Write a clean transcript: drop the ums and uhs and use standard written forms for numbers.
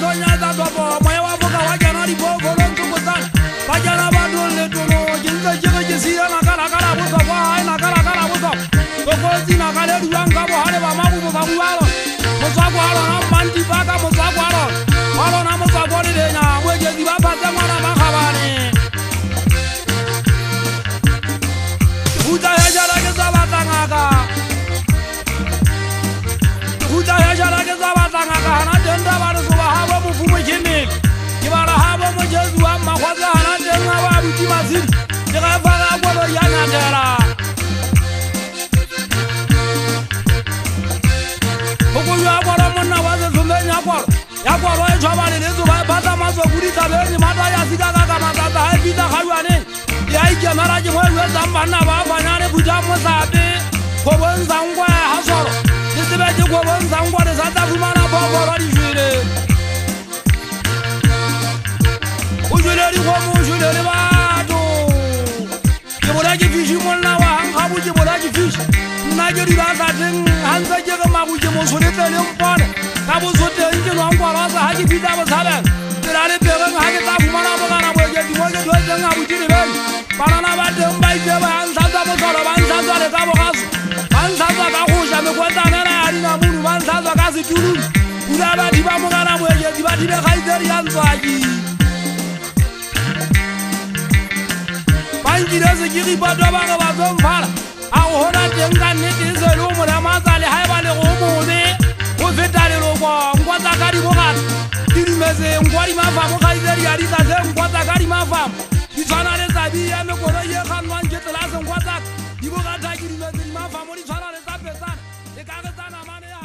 tonya da topo moya wa boka wa jana di bobo lon tukutan bajana badul le tuno jinga jinga jisiya na kala kala buto wa na kala kala buto toko zina kale duanga bo hale ba mabu bo kabualo mosako halo na mandi baka mosako halo na mosako le nya weje di baba te mwana makhabane uta ya jara ke zabatanga uta ya jara ke zabatanga na tenda bana so ba habo mufumo jini ke bara habo mo jesu amma khwaza na tenga ba buti mazini ke ga fara kwalo ya nyatela ogo ya bora monna wa ze zumenya kwalo ya kwalo e jwabane le zo ba bata mazo kuri tabeni mata ya sigaka kama tata ha bita khaywane ya ike maraje mo we zambana ba banyane buja mo sabe go bonza ngwa ha soro disebeje go bonza ngwa de sata fumana bobo ba di jwele ujule ri go mo ujule ri bato ke bola ke fishi mo na wa ha bu ke bola ke fishi na ke di ba sa teng hanza ke ga ma bu ke mo sole tele mpone ka bo sote nke no ngwa ba sa ha ke fita ba sabe tirare pega ha ke ta fumana ba kana bo ke di mo ke do tsenga bu di be banana ba teng ba ite ba ntshatsa botlolo ba ntshatsa le ka bogaso ba ntshatsa ka go ja mekotlanela ya dinamunu ba ntshatsa ka setululu pula ba di ba mogana moekedi ba dibe kgaitsedi ya ntswaki ba nkile sekiripato ba ge ba tsomfala a go gona teng ka nnete e se le o molematsale ga e ba le go mobe go feta leloko nkwatsa ka dibogata di dumetse nkwa dimafamo kgaitsedi ya ditlase nkwatsa ka dimafamo di tshwana le tsabi ya mekolo ye kganwang ke tlelaseng kwa tsaka di bogata ke dimetse dimafamo di tshwana le tsa petsana e ka ge tsa namane ya